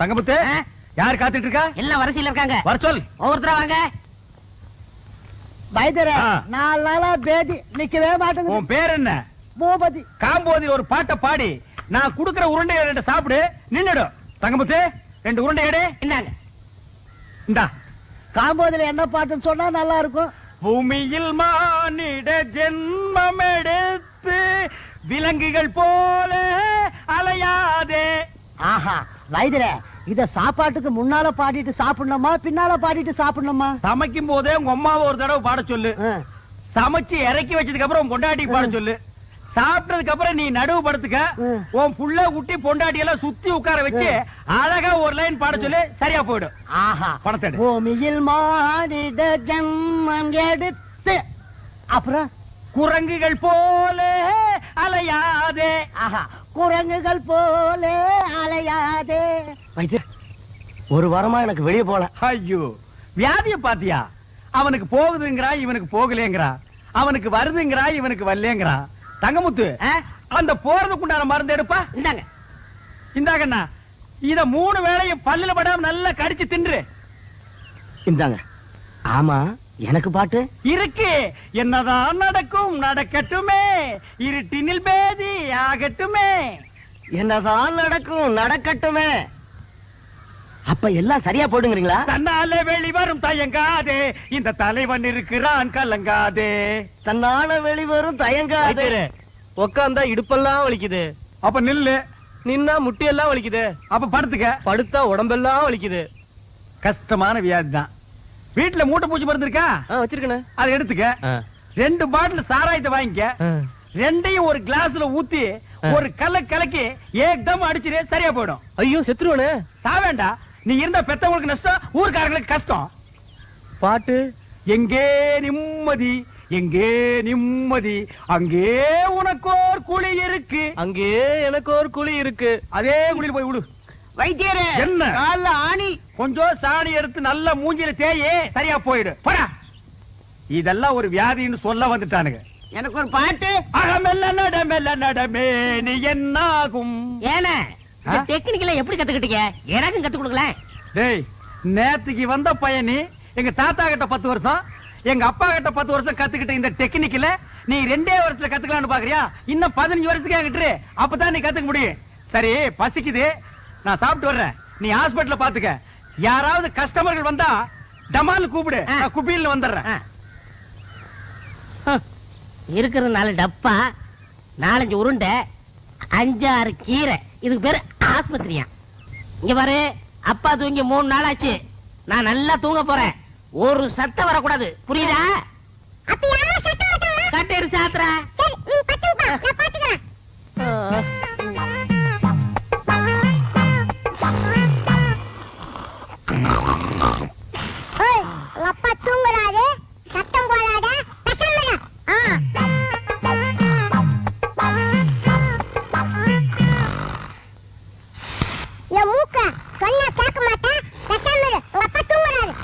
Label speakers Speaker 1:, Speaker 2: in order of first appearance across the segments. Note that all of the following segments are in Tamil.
Speaker 1: தங்கமுத்து, யார் காத்துட்டு இருக்கா?
Speaker 2: எல்லாம் வரிசையில இருக்காங்க.
Speaker 1: வர சொல்.
Speaker 2: ஒவ்வொருத்தரா வாங்க.
Speaker 3: வைத்தியரே, 4 நாளா பேதி நிக்கவே மாட்டேங்குது.
Speaker 1: உன் பேர் என்ன?
Speaker 3: பூபதி.
Speaker 1: காம்போதி ஒரு பாட்டை பாடி நான் குடுக்கிற உருண்டையை 2 சாப்பிடு, நின்னுடும். தங்கமுத்து, 2 உருண்டை எடு.
Speaker 2: இந்தாங்க.
Speaker 1: இந்தா.
Speaker 3: காம்போதில என்ன பாட்டுன்னு சொன்னா நல்லா இருக்கும்.
Speaker 1: பூமியில் மானிட ஜென்மம் எடுத்து விலங்குகள் போல அலையாதே.
Speaker 3: ஆஹா, வைத்தியரே, இத சாப்பாட்டுக்கு முன்னால பாடிட்டு சாப்பிடணுமா பின்னால பாடிட்டு சாப்பிடணுமா?
Speaker 1: சமைக்கும் போதே உங்க அம்மாவை ஒரு தடவை பாட சொல்லு. சமைச்சு இறக்கி வச்சதுக்கு அப்புறம் உன் பொண்டாட்டி பாட சொல்லு. சாப்பிட்டதுக்கு அப்புறம் நீ நடுவு படுத்துக்க. உன் புள்ள குட்டி பொண்டாட்டி எல்லாம் சுத்தி உட்கார வச்சு அழகா ஒரு லைன் பாட சொல்லு, சரியா போயிடும்.
Speaker 3: ஆஹா,
Speaker 1: பணத்தை
Speaker 3: பூமியில் மானிட ஜென்மம் எடுத்து, அப்புறம்
Speaker 1: குரங்குகள் போல அலையாதே.
Speaker 3: ஆஹா, குரங்குகள் போல அலையாதே.
Speaker 2: ஒரு வாரமா எனக்கு வெளியே போல.
Speaker 1: ஐயோ, வியாதிய பாத்தியா? அவனுக்கு போகுதுங்கிறா, இவனுக்கு போகலேங்கிறா. அவனுக்கு வருதுங்கிறா, இவனுக்கு வரலேங்கிறா. தங்கமுத்து, அந்த போறதுக்குண்டான மருந்து எடுப்பா.
Speaker 2: இந்தாங்க.
Speaker 1: இந்தாங்கண்ணா, இத 3 வேளையும் பல்லுல படாம நல்லா கடிச்சு தின்று.
Speaker 2: இந்தாங்க. ஆமா, எனக்கு பாட்டு
Speaker 1: இருக்கு. என்னதான் நடக்கும் நடக்கட்டுமே, இருட்டினில் பேதி ஆகட்டுமே.
Speaker 2: என்னதான் நடக்கும் நடக்கட்டுமே. அப்ப எல்லாம் சரியா போடுங்கிறீங்களா?
Speaker 1: தன்னால வெளிவரும் தயங்காதே, இந்த தலைவன் இருக்கிறான் கலங்காதே.
Speaker 2: தன்னால வெளிவரும் தயங்காதே. உக்காந்தா இடுப்பெல்லாம் வலிக்குது.
Speaker 1: அப்ப நில்லு.
Speaker 2: நின்னா முட்டியெல்லாம் வலிக்குது.
Speaker 1: அப்ப படுத்துக்க.
Speaker 2: படுத்தா உடம்பெல்லாம் வலிக்குது.
Speaker 1: கஷ்டமான வியாதி தான். வீட்டுல மூட்டை பூச்சி மருந்து இருக்கா?
Speaker 2: வச்சிருக்கேன்.
Speaker 1: அதை எடுத்துக்க. 2 பாட்டில் சாராயத்தை வாங்கிக்க. 2ஐயும் ஒரு கிளாஸ்ல ஊத்தி ஒரு கலக்கி ஏக்தம் அடிச்சிரு, சரியா போயிடும்.
Speaker 2: ஐயோ, செத்துருவனே.
Speaker 1: சாவேண்டா. நீ இருந்த பெத்தவங்களுக்கு நஷ்டம், ஊர்க்காரங்களுக்கு கஷ்டம்.
Speaker 2: பாட்டு
Speaker 1: எங்கே நிம்மதி, எங்கே நிம்மதி, அங்கே உனக்கோர் குழி இருக்கு,
Speaker 2: அங்கே எனக்கு ஒரு குழி இருக்கு.
Speaker 1: அதே குழியில் போய் விடு.
Speaker 2: வைத்தியரே,
Speaker 1: என்ன
Speaker 2: கால்ல ஆணி.
Speaker 1: கொஞ்சம் சாணி எடுத்து நல்ல மூஞ்சில தேயே, சரியா போயிடு. போடா. இதெல்லாம் ஒரு வியாதின்னு சொல்ல வந்துட்டானுங்க.
Speaker 2: எனக்கு ஒரு பாட்டு.
Speaker 1: அகமெல்ல நடமெல்ல நடமே நீ என்னாகும்.
Speaker 2: ஏன டெக்னிக்கல எப்படி கத்துக்கிட்டீங்க? எனக்கும் கத்து கொடுக்கல.
Speaker 1: டேய், நேத்துக்கு வந்த பையனி எங்க தாத்தா கிட்ட 10 வருஷம், எங்க அப்பா கிட்ட 10 வருஷம் கத்துக்கிட்ட இந்த டெக்னிக்கல நீ 2 வருஷத்துல கத்துக்கலாம்னு பாக்குறியா? இன்னும் 15 வருஷத்துக்கு என்கிட்ட, அப்பதான் நீ கத்துக்க முடியும். சரி, பசிக்குது, நான் சாப்பிட்டு வர்றேன். நீ ஹாஸ்பிடல்ல பாத்துக்க. யாராவது கஸ்டமர்கள் வந்தா டமால் கூப்பிடு, நான் குபியில் வந்துடுறேன்.
Speaker 2: இருக்கிற 4 டப்பா, 4-5 உருண்டை, 5-6 கீரை. இதுக்கு பேரு ஆஸ்பத்திரியா? இங்க பாரு, அப்பா தூங்கி 3 நாள் ஆச்சு. நான் நல்லா தூங்க போறேன். ஒரு சத்தம் வரக்கூடாது, புரியுதா? கட்டெடு சாத்துறா.
Speaker 4: அப்பா தூங்குறாரு, சத்தம் போடாத. என் மூக்க சொன்னா கேட்க மாட்டேன். உங்க அப்பா தூங்குறாரு.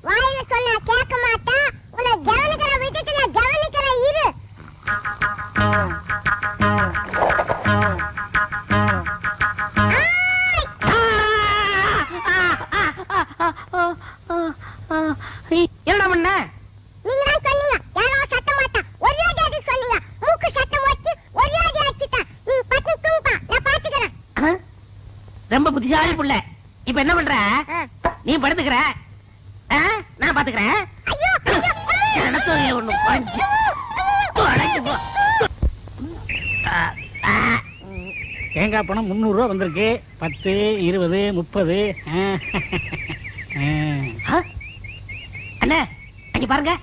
Speaker 4: வாயில சொன்னா கேட்க மாட்டேன். உன்னை கவனிக்கிற விட்டுட்டு நான் கவனிக்கிறேன், இரு.
Speaker 2: என்ன பண்ண?
Speaker 4: நீங்க தான் சொன்னீங்க யாரோ சத்தம் மாட்டா, ஒரே அடி சொன்னீங்க. மூக்கு சத்தம் வச்சு ஒரே அடி அடிச்சிட்டா. நீ பட்டு தூங்குப்பா, நான் பாத்துக்கிறேன்.
Speaker 2: ரொம்ப புத்திசாலி புள்ள. இப்ப என்ன பண்ற? நீ படுத்துக்கிற, நான் பாத்துக்கிறேன்.
Speaker 4: ஐயோ,
Speaker 2: எனக்கு ஒண்ணு குறைஞ்சு தொலைஞ்சு போ.
Speaker 3: தேங்காய் பணம் 300 ரூபா வந்திருக்கு. 10, 20, 30.
Speaker 2: அண்ணே, அங்க பாருங்க.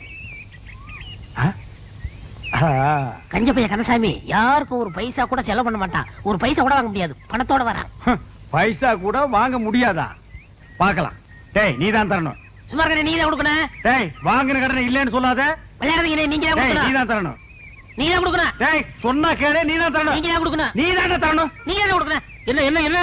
Speaker 2: கஞ்ச பைய கந்தசாமி யாருக்கும் ஒரு பைசா கூட செலவு பண்ண மாட்டான். ஒரு பைசா கூட வாங்க முடியாது, பணத்தோட வரான்.
Speaker 1: பைசா கூட வாங்க முடியாதா? பாக்கலாம். டேய், நீ தான் தரணும்.
Speaker 2: சும்மா இருக்க, நீ தான் கொடுக்கணும்.
Speaker 1: டேய், வாங்கின கடனை இல்லன்னு சொல்லாத.
Speaker 2: விளையாடுறீங்க, நீங்க தான்
Speaker 1: நீ
Speaker 2: கொடுக்கணும்.
Speaker 1: தான் தரணும்.
Speaker 2: நீ தான் கொடுக்கணும்.
Speaker 1: டேய், சொன்னா கேளு, நீ தான் தரணும்.
Speaker 2: நீங்க தான் கொடுக்கணும்.
Speaker 1: நீ தான் தரணும்.
Speaker 2: நீங்க தான் கொடுக்கணும்.
Speaker 3: என்ன என்ன என்ன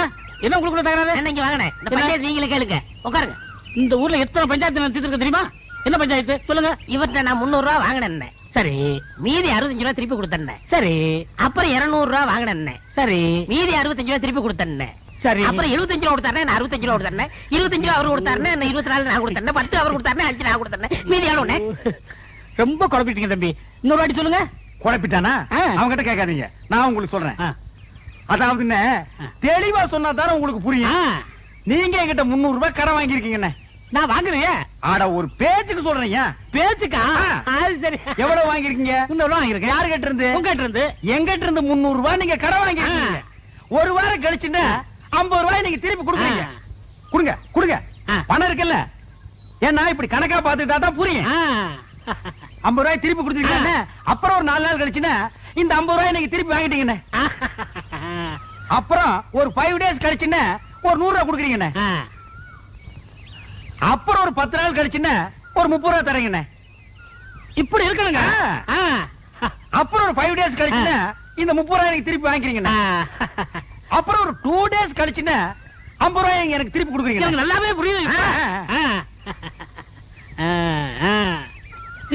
Speaker 3: என்ன கொடுக்கணும் தகராறு?
Speaker 2: என்ன இங்க வாங்கினேன். இந்த பஞ்சாயத்து நீங்களே கேளுங்க, உட்காருங்க.
Speaker 3: இந்த ஊர்ல எத்தனை பஞ்சாயத்து நடத்திட்டு இருக்கு தெரியுமா? என்ன பஞ்சாயத்து சொல்லுங்க.
Speaker 2: இவர்கிட்ட நான் 300 ரூபா வாங்கினேன். சரி. மீதி 65 ரூபா திருப்பி கொடுத்தேன். சரி. அப்புறம் 200 ரூபா வாங்கினேன். சரி. மீதி 65 ரூபா திருப்பி கொடுத்தேன். சரி. அப்புறம் 75 ரூபா கொடுத்தாரு, நான் 65 ரூபா கொடுத்தேன். 25 ரூபா அவரு கொடுத்தாரு, நான் 24 நான் கொடுத்தேன். 10 அவர் கொடுத்தாரு, 5 நான் கொடுத்தேன். மீதி எவ்வளவுண்ணே?
Speaker 1: ரொம்ப குழப்பிட்டீங்க தம்பி.
Speaker 2: இன்னொரு வாட்டி சொல்லுங்க.
Speaker 1: குழப்பிட்டானா? அவங்க கிட்ட கேட்காதீங்க, நான் உங்களுக்கு சொல்றேன். அதாவதுன்னு தெளிவா சொன்னா தானே உங்களுக்கு புரியும். நீங்க என்கிட்ட 300 ரூபாய் கடன் வாங்கிருக்கீங்க.
Speaker 2: நான் வாங்குறேன்.
Speaker 1: ஆட ஒரு பேச்சுக்கு சொல்றீங்க.
Speaker 2: பேச்சுக்கா? அது சரி.
Speaker 1: எவ்வளவு வாங்கிருக்கீங்க?
Speaker 2: 300 ரூபா வாங்கிருக்கேன்.
Speaker 1: யாரு கிட்ட இருந்து?
Speaker 2: உங்ககிட்ட இருந்து.
Speaker 1: எங்கிட்ட இருந்து 300 ரூபாய் நீங்க கடன் வாங்கிருக்கீங்க. ஒரு வாரம் கழிச்சுன்னா 50 ரூபாய் நீங்க திருப்பி கொடுக்குறீங்க. கொடுங்க கொடுங்க, பணம் இருக்குல்ல. ஏன்னா இப்படி கணக்கா பாத்துட்டா தான் புரியும். 50 ரூபாய் திருப்பி கொடுத்துருக்கீங்க. அப்புறம் ஒரு 4 நாள் கழிச்சுன்னா இந்த 50 ரூபாய் நீங்க திருப்பி வாங்கிட்டீங்கண்ணே. அப்புறம் ஒரு 5 டேஸ் கழிச்சுன்னா ஒரு 100 ரூபாய் கொடுக்குறீங்கண்ணே. அப்புறம் ஒரு 10 நாள் கழிச்சுன்னா ஒரு 30 ரூபாய் தரீங்கண்ணே. இப்படி இருக்கணுங்க. அப்புறம் ஒரு 5 டேஸ் கழிச்சுன்னா இந்த 30 ரூபாய் நீங்க திருப்பி வாங்கிக்கிறீங்கண்ணே. அப்புறம் ஒரு 2 டேஸ் கழிச்சுன்னா 50 ரூபாய் எனக்கு திருப்பி கொடுக்குறீங்க.
Speaker 2: நல்லாவே புரியுது.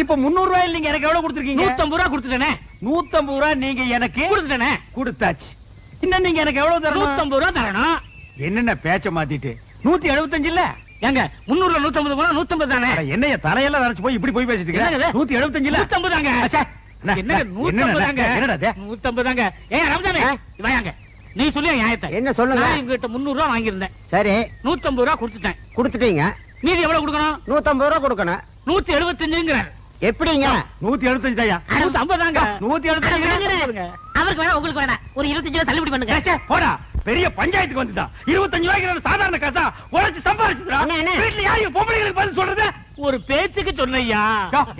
Speaker 1: இப்ப 300 ரூபாய் நீங்க எனக்கு எவ்வளவு கொடுத்துருக்கீங்க?
Speaker 2: 150 ரூபா கொடுத்துட்டேனே.
Speaker 1: 150 ரூபாய் நீங்க எனக்கு
Speaker 2: கொடுத்துட்டேனே.
Speaker 1: கொடுத்தாச்சு. இன்னும் நீங்க எனக்கு எவ்வளவு தரணும்?
Speaker 2: 150 ரூபா தரணும்.
Speaker 1: என்னென்ன பேச்ச மாத்திட்டு 175 இல்ல?
Speaker 2: ஏங்க 300 150 போனா 150 தானே.
Speaker 1: என்னைய தலையெல்லாம் நரைச்சு போய் இப்படி போய் பேசிட்டு இருக்க? 175 இல்ல?
Speaker 2: 150 தாங்க. என்னங்க 150 தாங்க?
Speaker 1: என்னடா இது?
Speaker 2: 150 தாங்க. ஏய் ரம்ஜானே வாங்க. நீ சொல்லு நியாயத்தை.
Speaker 3: என்ன சொல்லுங்க?
Speaker 2: நான் உங்ககிட்ட 300 ரூபா வாங்கியிருந்தேன்.
Speaker 3: சரி,
Speaker 2: 150 ரூபா கொடுத்துட்டேன்.
Speaker 3: கொடுத்துட்டீங்க.
Speaker 2: மீதி எவ்வளவு கொடுக்கணும்?
Speaker 3: 150 ரூபா கொடுக்கணும்.
Speaker 2: 175ங்கற.
Speaker 3: எப்படிங்க?
Speaker 1: 175 தாயா?
Speaker 2: 150 தாங்க.
Speaker 1: 175.
Speaker 2: அவருக்கு வேணா உங்களுக்கு வேணா ஒரு 25 ரூபா தள்ளுபடி பண்ணுங்க.
Speaker 1: போடா, பெரிய பஞ்சாயத்துக்கு வந்துட்டா. 25 ரூபாய்க்கு சாதாரண காசா உழைச்சு சம்பாதிச்சுடா. வீட்டுல யாரையும் பொம்பளைங்களுக்கு பதில் சொல்றது?
Speaker 2: ஒரு பேச்சுக்கு சொன்னையா.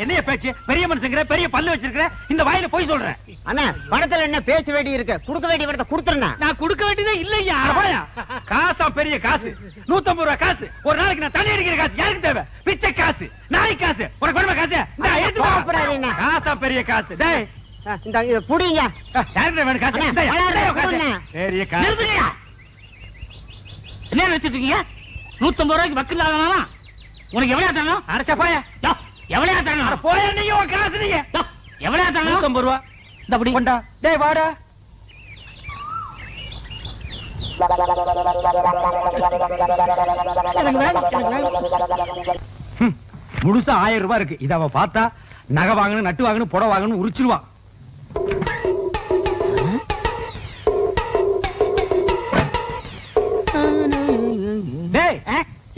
Speaker 1: என்னைய பேச்சு? பெரிய மனுஷங்கிற, பெரிய பல்லு வச்சிருக்கிற, இந்த வாயில போய் சொல்றேன்.
Speaker 3: அண்ணா பணத்துல என்ன பேச வேண்டி இருக்கு? கொடுக்க வேண்டிய பணத்தை கொடுத்துறேன்.
Speaker 2: நான் கொடுக்க வேண்டியதே இல்லையா.
Speaker 1: காசா பெரிய காசு, 150 ரூபாய் காசு. ஒரு நாளைக்கு நான் தண்ணி அடிக்கிற காசு யாருக்கு தேவை? பிச்சை காசு, நாய் காசு, உனக்கு கொடுமை காசு. காசா பெரிய காசு. டேய்
Speaker 3: இந்த இத புடிங்க.
Speaker 1: யாருக்கு வேணும் காசு? பெரிய காசு.
Speaker 2: என்ன வச்சிட்டு இருக்கீங்க? 150 ரூபாய்க்கு வக்கீல் ஆகணுமா? உனக்கு எவ்வளவு தரணும்?
Speaker 1: அரைச்சா போய.
Speaker 2: எவ்வளவு தரணும்?
Speaker 1: போய நீங்க உன் காசு நீங்க.
Speaker 2: எவ்வளவு தரணும்?
Speaker 1: 150 ரூபாய். இந்த அப்படி கொண்டா. டேய் வாடா. முழுசா 1000 ரூபாய் இருக்கு. இத அவ பார்த்தா நகை வாங்கணும், நட்டு வாங்கணும், புடவை வாங்கணும் உரிச்சிருவா. டேய்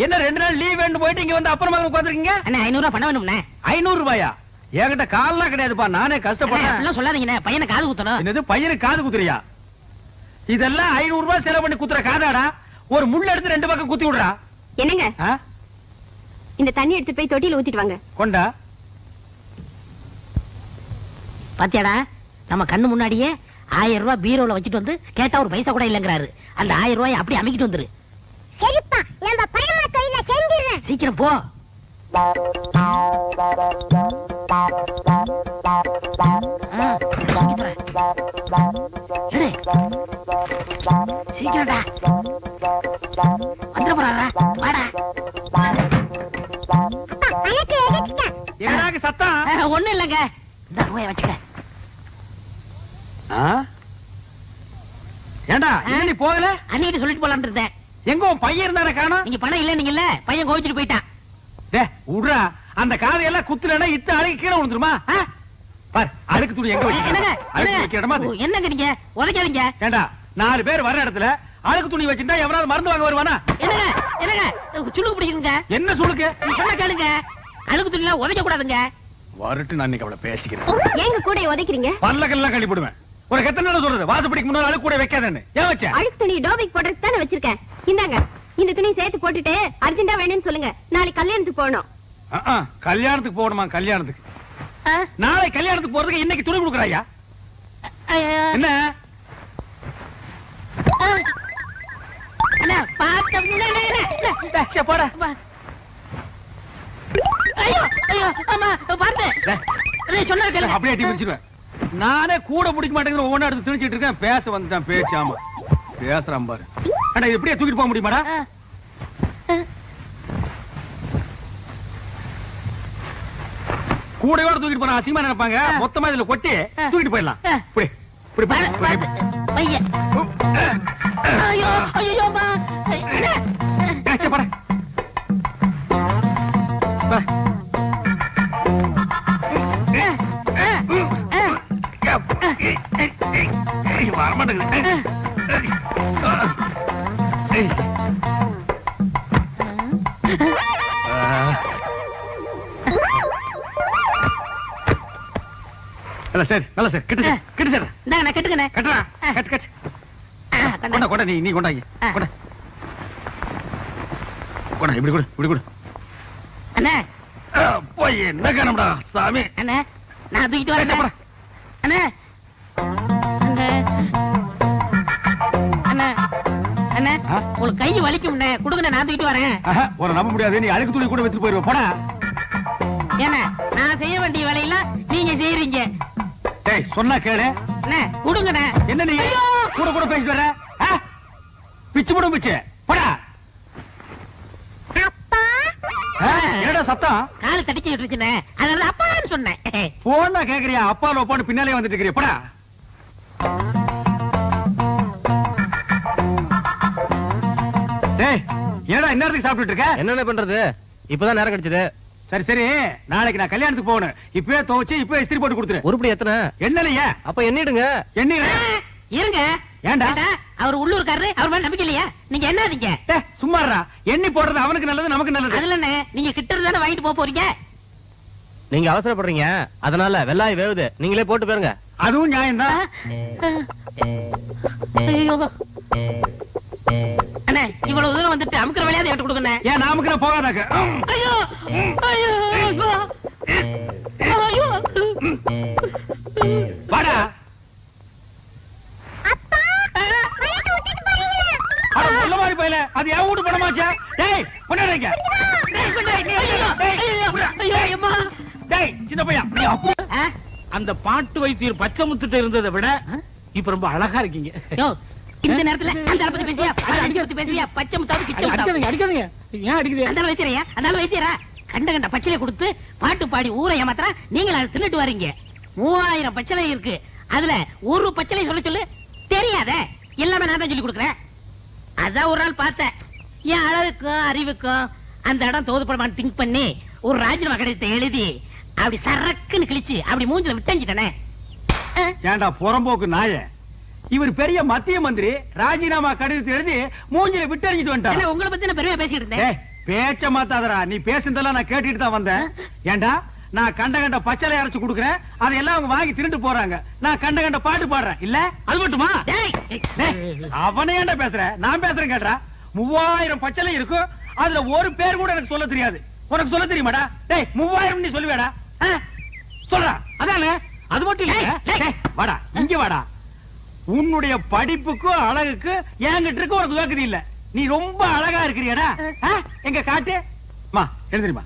Speaker 1: என்ன 2 நாள் லீவ் வேண்டு போயிட்டு இங்க வந்து அப்புறமா உட்கார்ந்திருக்கீங்க?
Speaker 2: அண்ணா 500 ரூபாய் பணம் வேணும்ண்ணே.
Speaker 1: 500 ரூபாயா? என்கிட்ட கால்லாம் கிடையாதுப்பா, நானே கஷ்டப்படுறேன்.
Speaker 2: அப்படிலாம் சொல்லாதீங்கண்ணே, பையனை காது குத்தணும்.
Speaker 1: என்னது பையனுக்கு காது குத்துறியா? இதெல்லாம் 500 ரூபாய் செலவு பண்ணி குத்துற காதாடா. ஒரு முள்ள எடுத்து 2 பக்கம் குத்தி விடுறா.
Speaker 4: என்னங்க இந்த தண்ணி எடுத்து போய் தொட்டியில ஊத்திட்டு வாங்க.
Speaker 1: கொண்டா.
Speaker 2: பாத்தியாடா, நம்ம கண்ணு முன்னாடியே 1000 ரூபாய் பீரோல வச்சுட்டு வந்து கேட்டா ஒரு பைசா கூட இல்லங்கிறாரு. அந்த 1000 ரூபாய் அப்படி அமைக்கிட்டு வந்துரு.
Speaker 4: சரிப்பா, நம்ம பரமா கையில செஞ்சிரேன்.
Speaker 2: சீக்கிரம் போ. சீக்கிரம்டா வந்துட போறாரா? வாடா.
Speaker 1: என்னடாக்கு சத்தம்?
Speaker 2: ஒண்ணும் இல்லங்க. இந்த ரூபாய் வச்சுக்க.
Speaker 1: ஏண்டா இன்னும் நீ போகல?
Speaker 2: அன்னைக்கு சொல்லிட்டு போலான்னு இருந்தேன்.
Speaker 1: எங்க உன் பையன் இருந்தானே காணோம்?
Speaker 2: நீங்க பணம் இல்ல நீங்கல்ல, பையன் கோவிச்சுட்டு போயிட்டான்.
Speaker 1: டேய் உட்றா, அந்த காதையெல்லாம் குத்துலனா இத்த அழுக்கு கீழே விழுந்துருமா? பார், அழுக்கு துணி எங்க
Speaker 2: என்னங்க
Speaker 1: வைக்க? அழுக்கு வைக்க இடமா அது?
Speaker 2: என்னங்க நீங்க உதைக்காதீங்க.
Speaker 1: ஏண்டா 4 பேர் வர இடத்துல அழுக்கு துணி வச்சிருந்தா எவனாவது மருந்து வாங்க வருவானா?
Speaker 2: என்னங்க என்னங்க சுளுக்கு பிடிக்குங்க.
Speaker 1: என்ன சுளுக்கு?
Speaker 2: சொன்ன கேளுங்க, அழுக்கு துணிலாம் உதைக்க கூடாதுங்க.
Speaker 1: வரட்டு, நான் இன்னைக்கு அவளை பேசிக்கிறேன்.
Speaker 4: ஏங்க கூட உதைக்கிறீங்க?
Speaker 1: பல்லக்கெல்லாம் கழி போடுவேன். உனக்கு எத்தனை நாள் சொல்றது வாசப்படிக்கு முன்னால அழுக்கு கூட வைக்காதேன்னு? ஏன் வச்ச?
Speaker 4: அழுக்கு துணி டோபிக் போடுறதுக்கு தானே வச்சிருக்கேன். இந்தாங்க, இந்த துணி சேர்த்து போட்டுட்டு அர்ஜென்ட்டா வேணும்னு சொல்லுங்க. நாளைக்கு கல்யாணத்துக்கு போகணும்.
Speaker 1: கல்யாணத்துக்கு போகணுமா? கல்யாணத்துக்கு நாளை கல்யாணத்துக்கு போறதுக்கு இன்னைக்கு துணி கொடுக்குறாயா? என்ன
Speaker 2: அண்ணா பாத்து
Speaker 1: போட.
Speaker 2: ஐயோ ஐயோ அம்மா பாத்து. சொன்ன கேளுங்க.
Speaker 1: அப்படியே அடி பிடிச்சிருவேன். நானே கூட பிடிக்க மாட்டேங்கிற ஒவ்வொன்றா எடுத்து திணிச்சிட்டு இருக்கேன். பேச வந்துட்டான் பேச்சாம பேசுறான் பாரு. அண்ணா எப்படியே தூக்கிட்டு போக முடியுமாடா? கூடையோட தூக்கிட்டு போனா அசிங்கமா நினைப்பாங்க. மொத்தமா இதுல கொட்டி தூக்கிட்டு போயிடலாம். இப்படி இப்படி போய்
Speaker 2: பையன் ஐயோ ஐயோ பா
Speaker 1: போட வரமாட்டேங்குது. சரி நல்ல சார் கிட்ட கிட்ட சார்
Speaker 2: இந்தாங்க நான் கட்டுக்கண்ணே.
Speaker 1: கட்டுறா கட்டு கட்டு கொண்டா கொண்டா நீ கொண்டாங்க கொண்டா கொண்டா இப்படி கொடு இப்படி கொடு.
Speaker 2: அண்ணே
Speaker 1: போய் என்ன காணம்டா சாமி.
Speaker 2: அண்ணே நான் தூக்கிட்டு வரேன்
Speaker 1: போடா.
Speaker 2: அண்ணே அண்ணே அண்ணே அண்ணே
Speaker 1: ஆ?
Speaker 2: உங்களுக்கு கை வலிக்கும்ண்ணே கொடுங்கண்ணே நான் தூக்கிட்டு வரேன்.
Speaker 1: ஒரு நம்ப முடியாது. நீ அழுக்கு துணி கூட வச்சுட்டு போயிருவ போடா.
Speaker 2: ஏண்ணே நான் செய்ய வேண்டிய வேலையெல்லாம் நீங்க செய்யறீங்க.
Speaker 1: டேய் சொன்னா கேளு.
Speaker 2: அண்ணே கொடுங்கண்ணே.
Speaker 1: என்ன நீ
Speaker 2: ஐயோ!
Speaker 1: கூட கூட பேசிட்டு வர? பிச்சு போடும் பிச்சு போடா.
Speaker 4: அப்பா
Speaker 1: என்னடா சத்தம்?
Speaker 2: கால் தடிச்சு விட்டுருச்சுண்ணே அதனால அப்பான்னு சொன்னேன்.
Speaker 1: போனா கேக்குறியா? அப்பா லோப்பான்னு பின்னாலே வந்துட்டு இருக்கிறியா? போடா. டேய் என்னடா இந்நேரத்துக்கு சாப்பிட்டுட்டு இருக்க?
Speaker 5: என்னென்ன பண்றது? இப்பதான் நேரம் கிடைச்சது.
Speaker 1: சரி சரி நாளைக்கு நான் கல்யாணத்துக்கு போகணும். இப்பவே துவைச்சு இப்பவே இஸ்திரி போட்டு கொடுத்துரு.
Speaker 5: உருப்படி எத்தனை?
Speaker 1: என்னலையா
Speaker 5: அப்ப எண்ணிடுங்க.
Speaker 1: என்ன
Speaker 2: இருங்க
Speaker 1: ஏன்டா?
Speaker 2: அவர் உள்ளூர்காரரு அவர் மேல நம்பிக்கை இல்லையா? நீங்க என்னதீங்க
Speaker 1: சும்மாறா. எண்ணி போடுறது அவனுக்கு நல்லது நமக்கு நல்லது.
Speaker 2: அதுல என்ன நீங்க கிட்ட இருந்தானே வாங்கிட்டு போக போறீங்க.
Speaker 5: நீங்க அவசரப்படுறீங்க, அதனால வெள்ளாய் வேவுது, நீங்களே போட்டு போயிருங்க.
Speaker 1: அதுவும் நியாயம்தான்.
Speaker 2: ஐயோ. அண்ணே இவ்வளவு தூரம் வந்துட்டு அமுக்கிற வேலையாவது என்கிட்ட கொடுங்கண்ணே.
Speaker 1: ஏன் நாமுக்கு நான் போகாதாக்க?
Speaker 2: ஐயோ ஐயோ ஐயோ
Speaker 1: வாடா.
Speaker 4: அப்பா வயித்து விட்டுட்டு போறீங்களா?
Speaker 1: அட முள்ள மாதிரி போயில. அது என் வீட்டு பணமாச்சா? டேய் கொண்டாடுங்க. டேய் சின்ன பையன் நீ அப்போ அந்த பாட்டு வைத்தியர் பச்சை முத்துட்டு இருந்ததை விட இப்ப ரொம்ப அழகா இருக்கீங்க.
Speaker 2: இந்த நேரத்துல அந்த பத்தி பேசியா அடிக்கிறது பேசியா பச்சை முத்தாவது கிச்ச முத்தாவது
Speaker 1: அடிக்காதீங்க. ஏன் அடிக்குது?
Speaker 2: அந்த வைத்தியரையா அந்த வைத்தியரா கண்ட கண்ட பச்சளையை கொடுத்து பாட்டு பாடி ஊரை ஏமாத்திரா நீங்க அதை தின்னுட்டு வரீங்க. 3000 பச்சளை இருக்கு, அதுல ஒரு பச்சளை சொல்ல சொல்லு தெரியாத எல்லாமே நான் தான் சொல்லி கொடுக்குறேன். அதான் ஒரு நாள் பார்த்தேன் என் அழகுக்கும் அறிவுக்கும் அந்த இடம் தோதுப்படமான்னு திங்க் பண்ணி ஒரு ராஜினாமா கடிதத்தை எழுதி அப்படி சரக்குன்னு கிழிச்சு அப்படி மூஞ்சில விட்டஞ்சிட்டனே.
Speaker 1: ஏண்டா புறம்போக்கு நாய, இவர் பெரிய மத்திய மந்திரி ராஜினாமா கடிதத்தை எழுதி மூஞ்சில விட்டறிஞ்சிட்டு வந்துட்டார்.
Speaker 2: உங்களை பத்தி நான் பெருமையா பேசிட்டு இருந்தேன்.
Speaker 1: ஏய், பேச்ச மாத்தாதடா. நீ பேசுனதெல்லாம் நான் கேட்டுட்டு தான் வந்தேன். ஏண்டா நான் கண்ட கண்ட பச்சளை அரைச்சு கொடுக்குறேன், அதெல்லாம் அவங்க வாங்கி திருட்டு போறாங்க. நான் கண்ட கண்ட பாட்டு பாடுறேன். இல்ல அது மட்டுமா? அவனே ஏன்டா பேசுற? நான் பேசுறேன் கேட்டா. 3000 பச்சளை இருக்கும், அதுல ஒரு பேர் கூட எனக்கு சொல்ல தெரியாது. உனக்கு சொல்ல தெரியுமாடா? டேய் 3000 நீ சொல்லுவேடா? சொல்றா. அதானே அது மட்டும் இல்ல. வாடா இங்க வாடா. உன்னுடைய படிப்புக்கும் அழகுக்கு என்கிட்ட இருக்கு உனக்கு வேக்குது இல்ல. நீ ரொம்ப அழகா இருக்கிறியடா. எங்க காட்டு மா எழுந்திரிமா.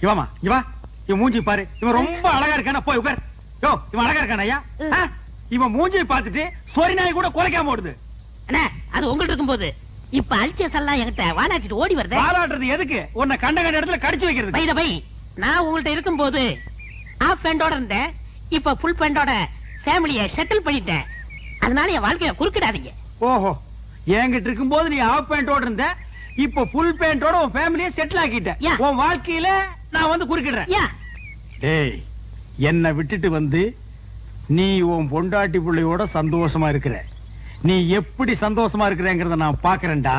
Speaker 1: இவாமா இவா இவன் மூஞ்சி பாரு. இவன் ரொம்ப அழகா இருக்கானா? போய் உட்கார். யோ இவன் அழகா இருக்கானா? ஐயா இவன் மூஞ்சியை பார்த்துட்டு சொரி நாய் கூட குலைக்காம ஓடுது.
Speaker 2: அண்ணா அது உங்கள்ட்ட இருக்கும் போது இப்ப அல்சஸ் எல்லாம் என்கிட்ட வாலாட்டிட்டு ஓடி வருது.
Speaker 1: பாராட்டுறது எதுக்கு? உன்னை கண்ட கண்ட இடத்துல கடிச்சு வைக்கிறது.
Speaker 2: பை பை நான் உங்கள்ட்ட இருக்கும் போது ஆஃப் பேண்டோட இருந்தேன், இப்ப ஃபுல் பேண்டோட ஃபேமிலியை செட்டில் பண்ணிட்டேன். அதனால என் வாழ்க்கையில குறுக்கிடாதீங்க.
Speaker 1: ஓஹோ, என்கிட்ட இருக்கும் போது நீ ஆஃப் பேண்டோட இருந்த, இப்ப ஃபுல் பேண்டோட உன் ஃபேமிலியை செட்டில் ஆக்கிட்ட.
Speaker 2: யா.
Speaker 1: உன் வாழ்க்கையில நான் வந்து குறுக்கிடுறேன்.
Speaker 2: யா
Speaker 1: டேய் என்னை விட்டுட்டு வந்து நீ உன் பொண்டாட்டி பிள்ளையோட சந்தோஷமா இருக்கிற. நீ எப்படி சந்தோஷமா இருக்கிறேங்கிறத நான் பாக்குறேன்டா.